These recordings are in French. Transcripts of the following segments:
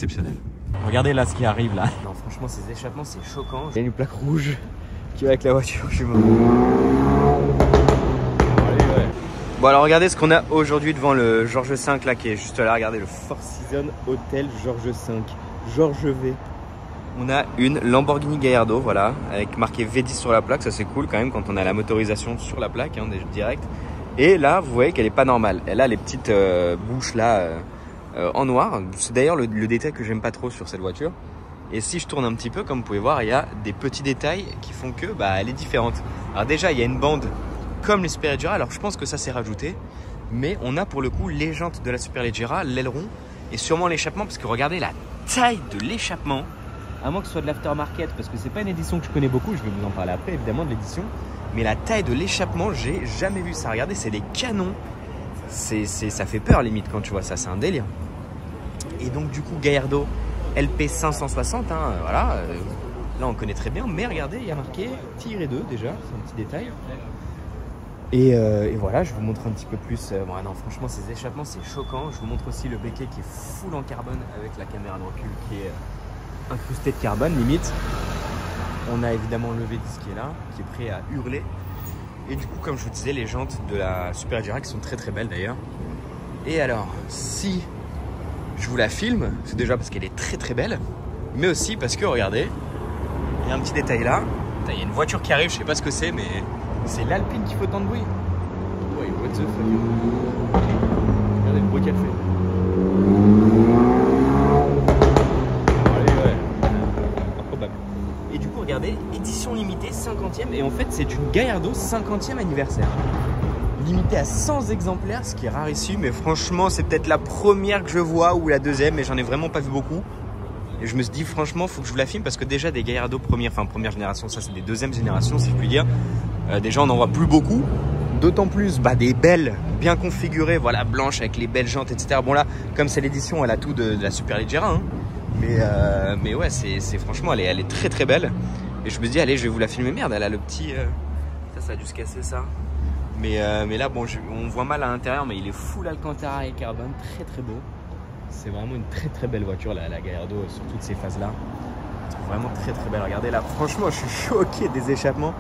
exceptionnel. Regardez là ce qui arrive là. Non franchement ces échappements c'est choquant. Il y a une plaque rouge qui va avec la voiture, je suis mort. Bon alors regardez ce qu'on a aujourd'hui devant le Georges V là qui est juste là, regardez le Four Seasons Hotel Georges V, Georges V. On a une Lamborghini Gallardo, voilà, avec marqué V10 sur la plaque, ça c'est cool quand même quand on a la motorisation sur la plaque, hein, direct. Et là vous voyez qu'elle est pas normale, elle a les petites bouches là en noir, c'est d'ailleurs le détail que j'aime pas trop sur cette voiture. Et si je tourne un petit peu, comme vous pouvez voir, il y a des petits détails qui font que elle est différente. Alors déjà il y a une bande comme les Superleggera, alors je pense que ça s'est rajouté, mais on a pour le coup les jantes de la Superleggera, l'aileron et sûrement l'échappement, parce que regardez la taille de l'échappement, à moins que ce soit de l'aftermarket, parce que c'est pas une édition que je connais beaucoup, je vais vous en parler après évidemment de l'édition, mais la taille de l'échappement, j'ai jamais vu ça. Regardez, c'est des canons, ça fait peur limite quand tu vois ça, c'est un délire. Et donc du coup Gallardo LP 560, hein, voilà, là on connaît très bien, mais regardez, il y a marqué tiré 2 déjà, c'est un petit détail. Et voilà, je vous montre un petit peu plus. Bon, non, franchement, ces échappements, c'est choquant. Je vous montre aussi le béquet qui est full en carbone avec la caméra de recul qui est incrustée de carbone, limite. On a évidemment le V10 qui est là, qui est prêt à hurler. Et du coup, comme je vous disais, les jantes de la Superleggera qui sont très très belles d'ailleurs. Et alors, si je vous la filme, c'est déjà parce qu'elle est très très belle, mais aussi parce que, regardez, il y a un petit détail là. Il y a une voiture qui arrive, je sais pas ce que c'est, mais... c'est l'Alpine qui fait autant de bruit. Ouais, what the fuck. Regardez le bruit qu'elle fait. Allez, ouais. Improbable. Et du coup, regardez, édition limitée, 50e. Et en fait, c'est une Gallardo 50e anniversaire. Limitée à 100 exemplaires, ce qui est rarissime. Mais franchement, c'est peut-être la première que je vois ou la deuxième. Mais j'en ai vraiment pas vu beaucoup. Et je me suis dit, franchement, faut que je vous la filme parce que déjà, des Gallardo première génération, ça c'est des deuxième génération, si je puis dire. Déjà on n'en voit plus beaucoup, d'autant plus des belles, bien configurées, voilà, blanches avec les belles jantes, etc. Bon là, comme c'est l'édition, elle a tout de la Superleggera, hein. Mais ouais, c'est franchement, elle est très très belle. Et je me dis, allez, je vais vous la filmer. Merde, elle a le petit... ça a dû se casser ça. Mais là, bon, on voit mal à l'intérieur, mais il est full Alcantara et carbone, très très beau. C'est vraiment une très très belle voiture, la Gallardo, sur toutes ces phases-là. Vraiment très très belle. Regardez là, franchement, je suis choqué des échappements.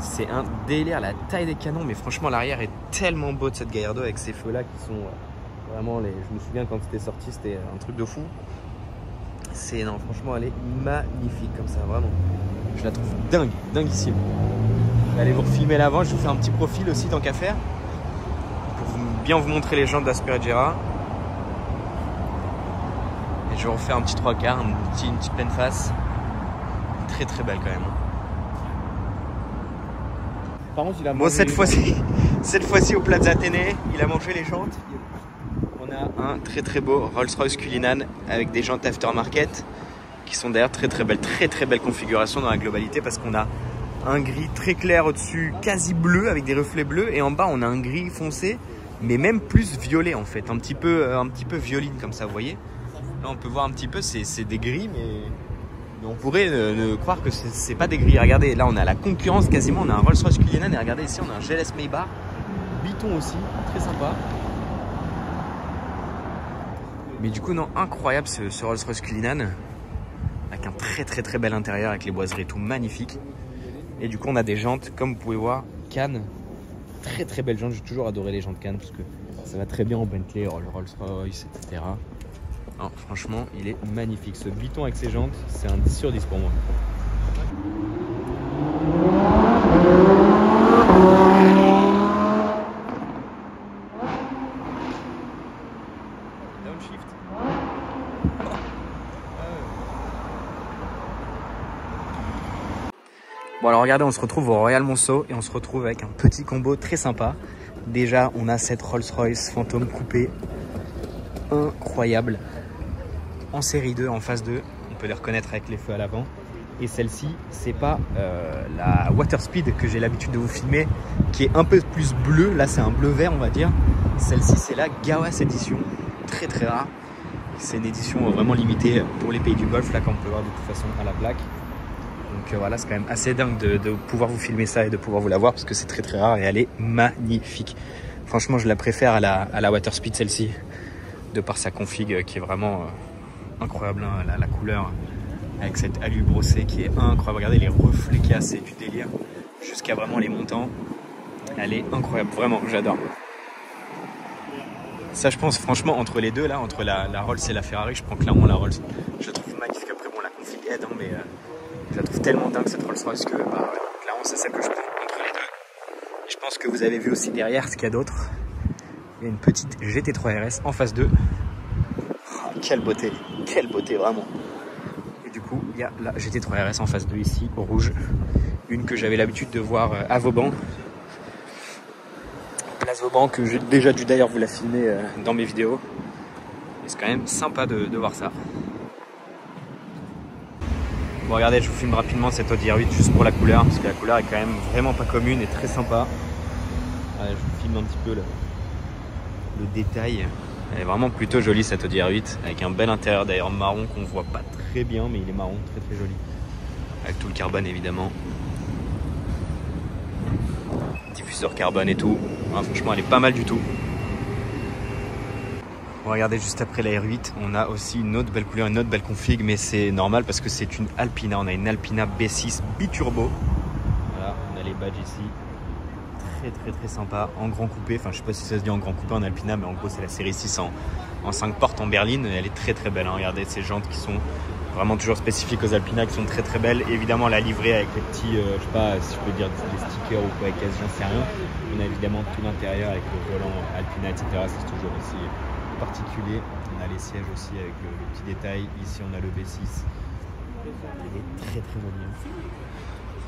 C'est un délire, la taille des canons, mais franchement l'arrière est tellement beau de cette Gallardo avec ces feux là qui sont vraiment les... Je me souviens quand c'était sorti, c'était un truc de fou. Non, franchement elle est magnifique comme ça, vraiment. Je la trouve dinguissime. Je vais aller vous refilmer l'avant, je vous fais un petit profil aussi tant qu'à faire. Pour bien vous montrer les jantes de la Superleggera. Et je vais refaire un petit 3/4, une petite pleine face. Très très belle quand même. Bon, cette fois-ci au Plaza Athénée, il a mangé les jantes. On a un très très beau Rolls-Royce Cullinan avec des jantes aftermarket qui sont d'ailleurs très très belle configuration dans la globalité parce qu'on a un gris très clair au-dessus, quasi bleu avec des reflets bleus, et en bas on a un gris foncé mais même plus violet en fait, un petit peu violine comme ça, vous voyez. Là on peut voir un petit peu, c'est des gris mais on pourrait ne croire que c'est pas des gris. Regardez, là on a la concurrence quasiment, on a un Rolls-Royce Cullinan et regardez ici on a un GLS Maybach, Biton aussi, très sympa. Mais du coup non, incroyable ce Rolls-Royce Cullinan avec un très bel intérieur avec les boiseries et tout magnifique. Et du coup on a des jantes comme vous pouvez voir, Cannes, très belles jantes. J'ai toujours adoré les jantes Cannes parce que ça va très bien en Bentley, Rolls-Royce, etc. Non, franchement, il est magnifique. Ce Biton avec ses jantes, c'est un 10 sur 10 pour moi. Downshift. Bon alors regardez, on se retrouve au Royal Monceau et on se retrouve avec un petit combo très sympa. Déjà, on a cette Rolls-Royce Phantom coupée incroyable. En série 2, en phase 2, on peut les reconnaître avec les feux à l'avant. Et celle-ci, c'est pas la Water Speed que j'ai l'habitude de vous filmer, qui est un peu plus bleu. Là, c'est un bleu vert, on va dire. Celle-ci, c'est la Gawas Edition, très rare. C'est une édition vraiment limitée pour les pays du Golfe, là, comme on peut voir de toute façon à la plaque. Donc voilà, c'est quand même assez dingue de pouvoir vous filmer ça et de pouvoir vous la voir parce que c'est très rare et elle est magnifique. Franchement, je la préfère à la Water Speed, celle-ci, de par sa config qui est vraiment incroyable, hein, la couleur avec cette alu brossée qui est incroyable. Regardez les reflets qu'il y a, c'est du délire. Jusqu'à vraiment les montants. Elle est incroyable, vraiment, j'adore. Ça, je pense, franchement, entre les deux, là, entre la Rolls et la Ferrari, je prends clairement la Rolls. Je la trouve magnifique. Après, bon, la config aide, hein, mais je la trouve tellement dingue cette Rolls-Royce que, bah, ouais, clairement, c'est celle que je prends entre les deux. Et je pense que vous avez vu aussi derrière ce qu'il y a d'autre. Il y a une petite GT3 RS en phase 2. Oh, quelle beauté, vraiment. Et du coup, il y a la GT3 RS en phase 2 ici, au rouge. Une que j'avais l'habitude de voir à Vauban. Place Vauban, que j'ai déjà dû d'ailleurs vous la filmer dans mes vidéos. Et c'est quand même sympa de voir ça. Bon, regardez, je vous filme rapidement cette Audi R8 juste pour la couleur, parce que la couleur est quand même vraiment pas commune et très sympa. Allez, je vous filme un petit peu le détail. Elle est vraiment plutôt jolie cette Audi R8, avec un bel intérieur d'ailleurs marron qu'on voit pas très bien, mais il est marron, très joli. Avec tout le carbone évidemment. Diffuseur carbone et tout. Ouais, franchement, elle est pas mal du tout. Bon, regardez, juste après la R8, on a aussi une autre belle couleur, une autre belle config, mais c'est normal parce que c'est une Alpina. On a une Alpina B6 biturbo. Voilà, on a les badges ici. Très sympa, en grand coupé. Enfin, je sais pas si ça se dit en grand coupé en Alpina, mais en gros, c'est la série 6 en 5 portes en berline. Elle est très belle. Hein. Regardez ces jantes qui sont vraiment toujours spécifiques aux Alpina, qui sont très belles. Et évidemment, la livrée avec les petits, je sais pas si je peux dire des stickers ou quoi, quasi, j'en sais rien. On a évidemment tout l'intérieur avec le volant Alpina, etc. C'est toujours aussi particulier. On a les sièges aussi avec le petit détail. Ici, on a le B6. Il est très joli.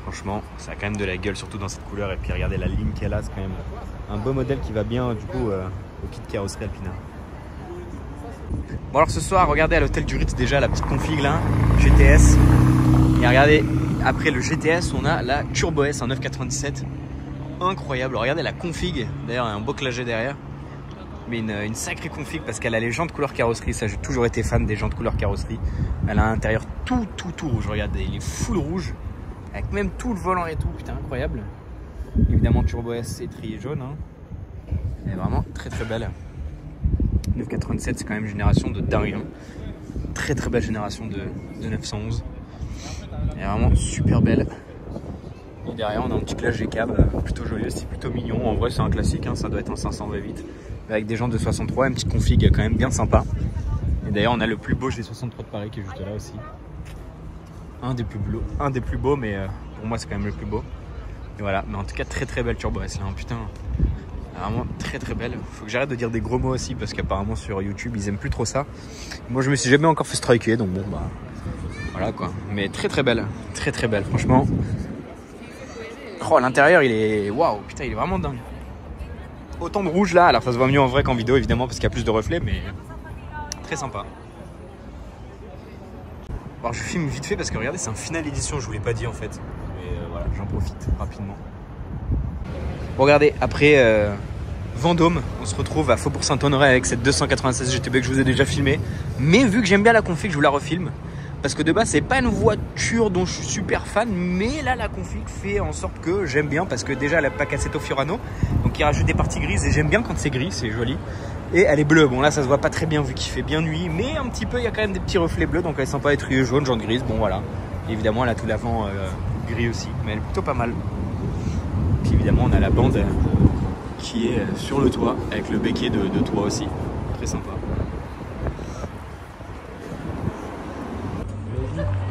Franchement, ça a quand même de la gueule, surtout dans cette couleur. Et puis regardez la ligne qu'elle a, c'est quand même un beau modèle qui va bien du coup au kit carrosserie Alpina. Bon alors ce soir, regardez à l'hôtel du Ritz déjà la petite config là, GTS. Et regardez, après le GTS, on a la Turbo S en 997. Incroyable, regardez la config. D'ailleurs, il y a un beau clagé derrière. Mais une sacrée config parce qu'elle a les jantes couleur carrosserie. Ça, j'ai toujours été fan des jantes couleur carrosserie. Elle a un intérieur tout rouge. Regardez, il est full rouge. Avec même tout le volant et tout, putain, incroyable. Évidemment, Turbo S étrié jaune. Hein. Elle est vraiment très belle. 997, c'est quand même une génération de dingue. Hein. Très belle génération de 911. Elle est vraiment super belle. Et derrière, on a un petit clash G-Cab, plutôt joli aussi, plutôt mignon. En vrai, c'est un classique, hein, ça doit être un 500 V8. Avec des jantes de 63, une petite config quand même bien sympa. Et d'ailleurs, on a le plus beau G63 de Paris qui est juste là aussi. Un des plus beaux, mais pour moi c'est quand même le plus beau. Et voilà, mais en tout cas très belle Turbo S là, hein, putain. Vraiment très belle. Faut que j'arrête de dire des gros mots aussi parce qu'apparemment sur YouTube ils aiment plus trop ça. Moi je me suis jamais encore fait striker donc bon bah voilà quoi. Mais très belle, très belle franchement. Oh l'intérieur il est waouh, putain il est vraiment dingue. Autant de rouge là, alors ça se voit mieux en vrai qu'en vidéo évidemment parce qu'il y a plus de reflets mais très sympa. Alors je filme vite fait parce que regardez c'est un final édition, je vous l'ai pas dit en fait. Mais voilà, j'en profite rapidement. Bon, regardez, après Vendôme, on se retrouve à Faubourg Saint-Honoré avec cette 296 GTB que je vous ai déjà filmé. Mais vu que j'aime bien la config, je vous la refilme. Parce que de base c'est pas une voiture dont je suis super fan, mais là la config fait en sorte que j'aime bien parce que déjà elle a pas Cassetto Fiorano, donc il rajoute des parties grises et j'aime bien quand c'est gris, c'est joli. Et elle est bleue, bon là ça se voit pas très bien vu qu'il fait bien nuit, mais un petit peu il y a quand même des petits reflets bleus, donc elle est sympa, étrieux jaune, jaune grise, bon voilà. Et évidemment elle a tout l'avant gris aussi, mais elle est plutôt pas mal. Puis évidemment on a la bande qui est sur le toit, avec le béquet de toit aussi, très sympa.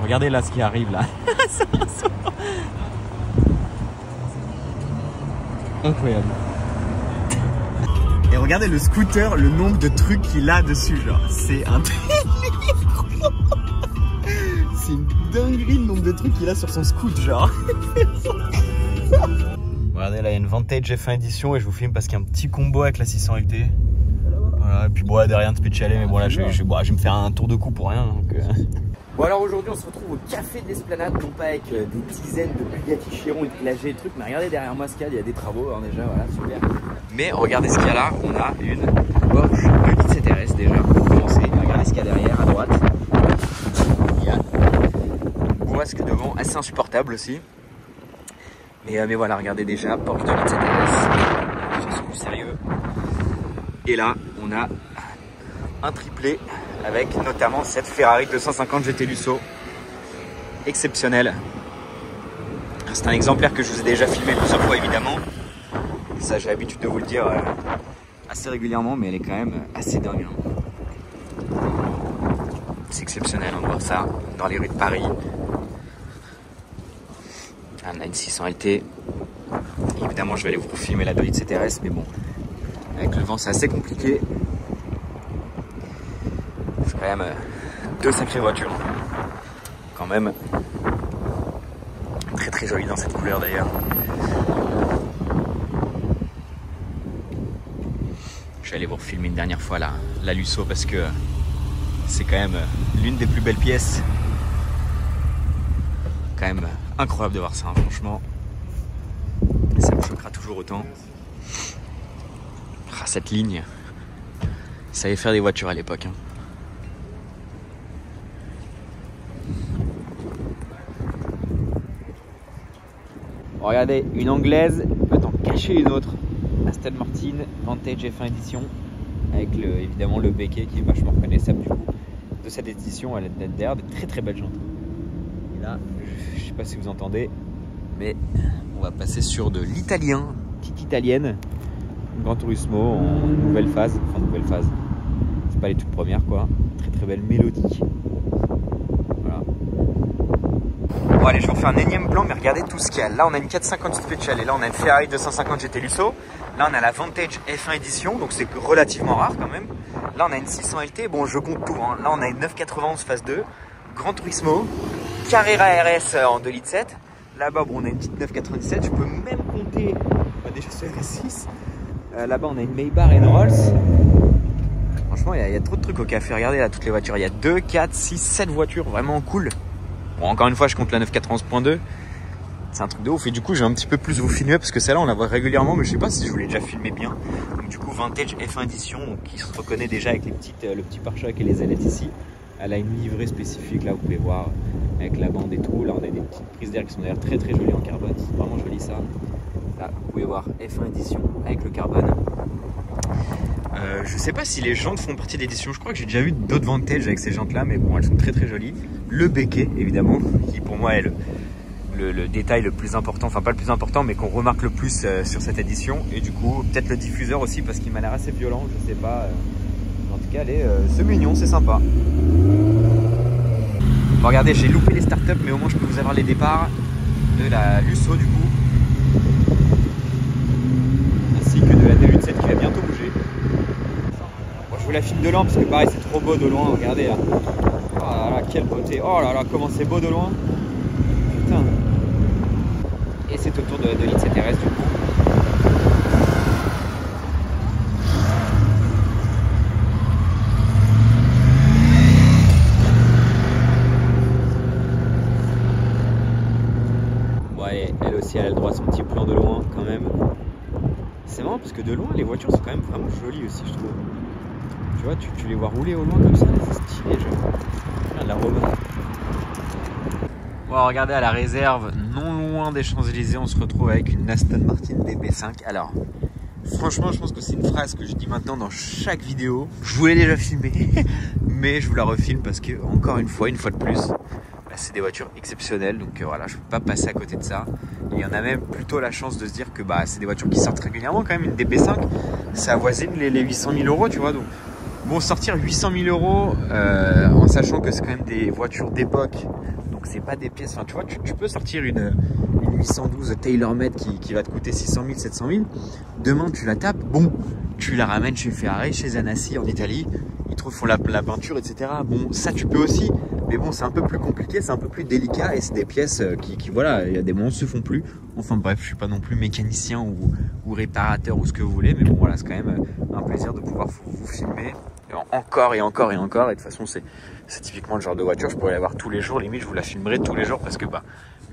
Regardez là ce qui arrive là. Incroyable. Et regardez le scooter, le nombre de trucs qu'il a dessus, genre. C'est un c'est une dinguerie le nombre de trucs qu'il a sur son scooter, genre. Regardez là, il y a une Vantage F1 édition et je vous filme parce qu'il y a un petit combo avec la 600 LT. Voilà, et puis bon, derrière de spécial, mais bon là, je vais me faire un tour de cou pour rien. Donc, Bon alors aujourd'hui on se retrouve au café de l'Esplanade, non pas avec des dizaines de Bugatti Chiron et de Clagé et trucs, mais regardez derrière moi ce qu'il y a, il y a des travaux alors déjà, voilà, super. Mais regardez ce qu'il y a là, on a une Porsche 217 RS déjà, pour commencer. Regardez ce qu'il y a derrière à droite. Il y a une bourrasque devant assez insupportable aussi. Mais voilà, regardez déjà, Porsche 217 RS, c'est plus sérieux. Et là on a un triplé avec notamment cette Ferrari 250 GT Lusso. Exceptionnel. C'est un exemplaire que je vous ai déjà filmé plusieurs fois évidemment. Ça j'ai l'habitude de vous le dire assez régulièrement, mais elle est quand même assez dingue. C'est exceptionnel, on voit ça dans les rues de Paris. On a une 600 LT. Évidemment je vais aller vous filmer la Dolitz CTRS, mais bon, avec le vent c'est assez compliqué. C'est quand même deux sacrées voitures. Quand même. Très très jolie dans cette couleur d'ailleurs. Je vais aller vous refilmer une dernière fois la Lusso parce que c'est quand même l'une des plus belles pièces. Quand même incroyable de voir ça, hein, franchement. Ça me choquera toujours autant. Ah, cette ligne, ça savait faire des voitures à l'époque. Hein. Regardez, une anglaise peut en cacher une autre. Aston Martin Vantage F1 Edition. Avec évidemment le béquet qui est vachement reconnaissable du coup de cette édition. Elle a d'ailleurs de très très belles jantes. Et là, je sais pas si vous entendez, mais on va passer sur de l'italien, petite italienne, Gran Turismo en nouvelle phase. Enfin nouvelle phase, c'est pas les toutes premières quoi. Très très belle mélodie. Voilà. Bon allez, je vais vous faire un énième plan, mais regardez tout ce qu'il y a. Là on a une 450 Special et là on a une Ferrari 250 GT Lusso. Là on a la Vantage F1 Edition, donc c'est relativement rare quand même. Là on a une 600 LT, bon je compte tout. Hein. Là on a une 991 phase 2, Gran Turismo, Carrera RS en 2,7 litres. Là-bas bon, on a une petite 997, je peux même compter des choses sur RS6. Là-bas on a une Maybach et Rolls. Franchement il y a trop de trucs au café, regardez là toutes les voitures. Il y a 2, 4, 6, 7 voitures vraiment cool. Bon, encore une fois, je compte la 991.2. C'est un truc de ouf. Et du coup, je vais un petit peu plus vous filmer parce que celle-là, on la voit régulièrement, mais je sais pas si je vous l'ai déjà filmé bien. Donc, du coup, Vantage F1 Edition, donc, qui se reconnaît déjà avec le petit pare-choc et les ailettes ici. Elle a une livrée spécifique, là, vous pouvez voir, avec la bande et tout. Là, on a des petites prises d'air qui sont d'ailleurs très très jolies en carbone. C'est vraiment joli ça. Là, vous pouvez voir F1 Edition avec le carbone. Je sais pas si les jantes font partie de l'édition. Je crois que j'ai déjà vu d'autres Vantage avec ces jantes là, mais bon, elles sont très très jolies. Le béquet évidemment, qui pour moi est le détail le plus important, enfin pas le plus important, mais qu'on remarque le plus sur cette édition. Et du coup peut-être le diffuseur aussi parce qu'il m'a l'air assez violent, je sais pas. En tout cas c'est mignon, c'est sympa. Bon, regardez, j'ai loupé les startups, mais au moins je peux vous avoir les départs de la Lusso du coup, ainsi que de la D87 qui va bientôt bouger. Je vous la filme de loin parce que pareil c'est trop beau de loin, regardez là. Oh là là, quelle beauté. Oh là là, comment c'est beau de loin. Putain. Et c'est autour de la Dolitz CTRS du coup. Bon allez, elle aussi elle a le droit à son petit plan de loin quand même. C'est marrant parce que de loin les voitures sont quand même vraiment jolies aussi je trouve. Tu vois, tu les vois rouler au loin comme ça, c'est stylé, genre. Regarde la robe. Bon, regardez à la réserve, non loin des Champs-Élysées, on se retrouve avec une Aston Martin DB5. Alors, franchement, je pense que c'est une phrase que je dis maintenant dans chaque vidéo. Je vous l'ai déjà filmé, mais je vous la refilme parce que, encore une fois de plus, bah, c'est des voitures exceptionnelles. Donc voilà, je ne peux pas passer à côté de ça. Et il y en a même plutôt la chance de se dire que bah, c'est des voitures qui sortent régulièrement quand même. Une DB5, ça avoisine les 800 000 euros, tu vois. Donc, bon, sortir 800 000 euros en sachant que c'est quand même des voitures d'époque, donc c'est pas des pièces, enfin tu vois, tu peux sortir une 812 TaylorMade qui va te coûter 600 000, 700 000, demain tu la tapes, bon, tu la ramènes chez Ferrari, chez Zanassi en Italie, ils te refont la peinture, etc. Bon, ça tu peux aussi, mais bon, c'est un peu plus compliqué, c'est un peu plus délicat et c'est des pièces qui voilà, il y a des moments où se font plus. Enfin bref, je suis pas non plus mécanicien ou réparateur ou ce que vous voulez, mais bon voilà, c'est quand même un plaisir de pouvoir vous filmer encore et encore et encore. Et de toute façon, c'est typiquement le genre de voiture, je pourrais l'avoir tous les jours, limite je vous la filmerai tous les jours parce que bah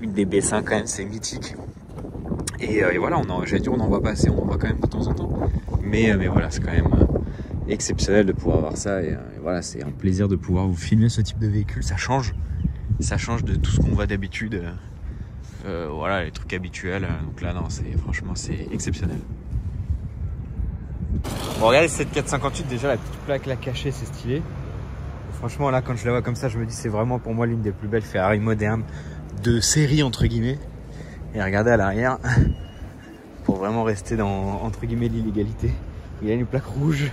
une DB5 quand même c'est mythique. Et voilà, j'allais dire on en voit pas assez, on en voit quand même de temps en temps. Mais voilà, c'est quand même exceptionnel de pouvoir avoir ça et voilà, c'est un plaisir de pouvoir vous filmer ce type de véhicule. Ça change de tout ce qu'on voit d'habitude. Voilà, les trucs habituels. Donc là, non, franchement, c'est exceptionnel. Bon, regardez cette 458, déjà la petite plaque là cachée, c'est stylé. Franchement, là, quand je la vois comme ça, je me dis c'est vraiment pour moi l'une des plus belles Ferrari modernes de série, entre guillemets. Et regardez à l'arrière, pour vraiment rester dans, entre guillemets, l'illégalité. Il y a une plaque rouge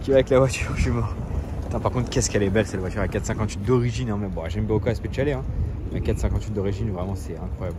qui va avec la voiture, je suis mort. Putain, par contre, qu'est-ce qu'elle est belle cette voiture, la 458 d'origine. Hein, mais bon, j'aime beaucoup la Speciale, hein. La 458 d'origine, vraiment, c'est incroyable.